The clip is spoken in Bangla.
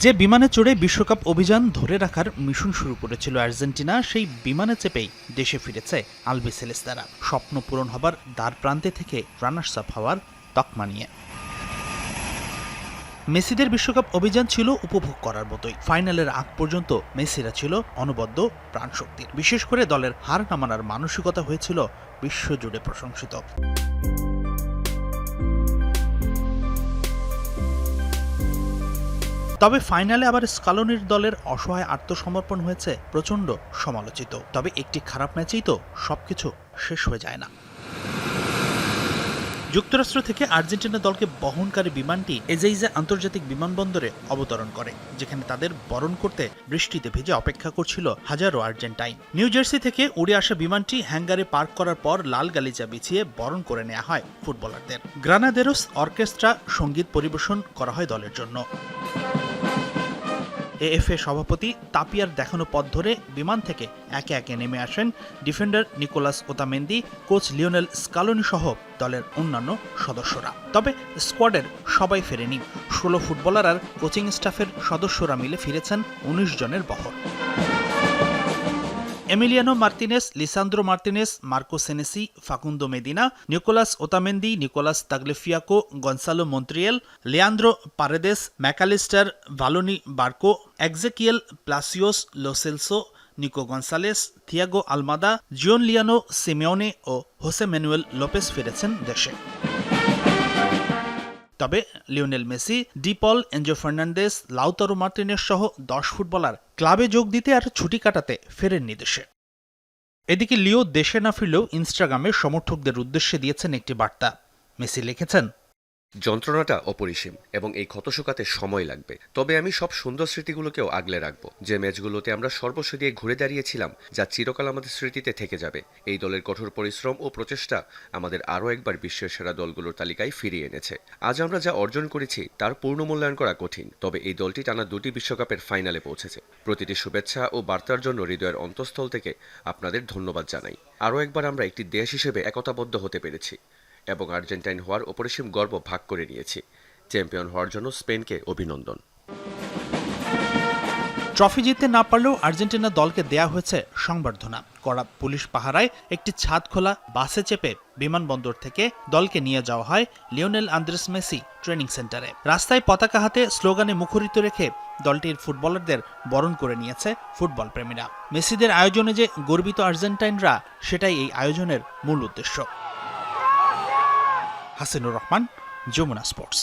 যে বিমানে চড়ে বিশ্বকাপ অভিযান ধরে রাখার মিশন শুরু করেছিল আর্জেন্টিনা, সেই বিমানে চেপেই দেশে ফিরেছে আলবিসেলেস্তারা, স্বপ্ন পূরণ হবার দ্বার প্রান্তে থেকে রানার্স আপ হওয়ার তকমা নিয়ে। মেসিদের বিশ্বকাপ অভিযান ছিল উপভোগ করার মতোই। ফাইনালের আগ পর্যন্ত মেসিরা ছিল অনবদ্য প্রাণশক্তির। বিশেষ করে দলের হার না মানার মানসিকতা হয়েছিল বিশ্বজুড়ে প্রশংসিত। তবে ফাইনালে আবার স্কালোনির দলের অসহায় আত্মসমর্পণ হয়েছে প্রচণ্ড সমালোচিত। তবে একটি খারাপ ম্যাচেই তো সবকিছু শেষ হয়ে যায় না। যুক্তরাষ্ট্র থেকে আর্জেন্টিনা দলকে বহনকারী বিমানটি এজেইজা আন্তর্জাতিক বিমানবন্দরে অবতরণ করে, যেখানে তাদের বরণ করতে বৃষ্টিতে ভিজে অপেক্ষা করছিল হাজারো আর্জেন্টাইন। নিউ জার্সি থেকে উড়ে আসা বিমানটি হ্যাঙ্গারে পার্ক করার পর লাল গালিচা বিছিয়ে বরণ করে নেওয়া হয় ফুটবলারদের। গ্রানাদেরোস অর্কেস্ট্রা সঙ্গীত পরিবেশন করা হয় দলের জন্য। এএফএ সভাপতি তাপিয়ার দেখানো পথ ধরে বিমান থেকে একে একে নেমে আসেন defender Nicolas Otamendi, coach Lionel Scaloni সহ দলের অন্যান্য সদস্যরা। তবে স্কোয়াডের সবাই ফেরেনি। 16 ফুটবলার আর কোচিং স্টাফের সদস্যরা মিলে ফিরেছেন 19 জনের বহর। Emiliano Martinez, Lisandro Martinez, Marco Senesi, Facundo Medina, Nicolas Otamendi, Nicolas Tagliafico, Gonzalo Montiel, Leandro Paredes, Mac Allister, ভালোনি Barco, Exequiel Palacios, Lo Celso, Nico Gonzalez, Thiago Almada, Giuliano Simeone ও হোসে ম্যানুয়েল লোপেস ফিরেছেন দেশে। তবে Lionel Messi, De Paul, Enzo Fernandez, Lautaro Martinez সহ 10 ফুটবলার ক্লাবে যোগ দিতে আর ছুটি কাটাতে ফেরেননি দেশে। এদিকে লিও দেশে না ফিরলেও ইনস্টাগ্রামে সমর্থকদের উদ্দেশ্যে দিয়েছেন একটি বার্তা। মেসি লিখেছেন, যন্ত্রণাটা অপরিসীম এবং এই ক্ষত শুকাতে সময় লাগবে, তবে আমি সব সুন্দর স্মৃতিগুলোকেও আগলে রাখবো। যে ম্যাচগুলোতে আমরা সর্বস্ব দিয়ে ঘুরে দাঁড়িয়েছিলাম, যা চিরকাল আমাদের স্মৃতিতে থেকে যাবে। এই দলের কঠোর পরিশ্রম ও প্রচেষ্টা আমাদের আরও একবার বিশ্বের সেরা দলগুলোর তালিকায় ফিরিয়ে এনেছে। আজ আমরা যা অর্জন করেছি তার পূর্ণ মূল্যায়ন করা কঠিন, তবে এই দলটি টানা 2টি বিশ্বকাপের ফাইনালে পৌঁছেছে। প্রতিটি শুভেচ্ছা ও বার্তার জন্য হৃদয়ের অন্তঃস্থল থেকে আপনাদের ধন্যবাদ জানাই। আরও একবার আমরা একটি দেশ হিসেবে একতাবদ্ধ হতে পেরেছি এবং আর্জেন্টাইন হওয়ার অপরিসীম গর্ব ভাগ করে নিয়েছি। চ্যাম্পিয়ন হওয়ার জন্য স্পেনকে অভিনন্দন। ট্রফি জিততে না পারলেও আর্জেন্টিনা দলকে দেয়া হয়েছে সংবর্ধনা। কড়া পুলিশ পাহারায় একটি ছাদ খোলা বাসে চেপে বিমানবন্দর থেকে দলকে নিয়ে যাওয়া হয় লিওনেল আন্দ্রেস মেসি ট্রেনিং সেন্টারে। রাস্তায় পতাকা হাতে স্লোগানে মুখরিত রেখে দলটির ফুটবলারদের বরণ করে নিয়েছে ফুটবল প্রেমীরা। মেসিদের আয়োজনে যে গর্বিত আর্জেন্টাইনরা, সেটাই এই আয়োজনের মূল উদ্দেশ্য। হাসিনুর রহমান, যমুনা স্পোর্টস।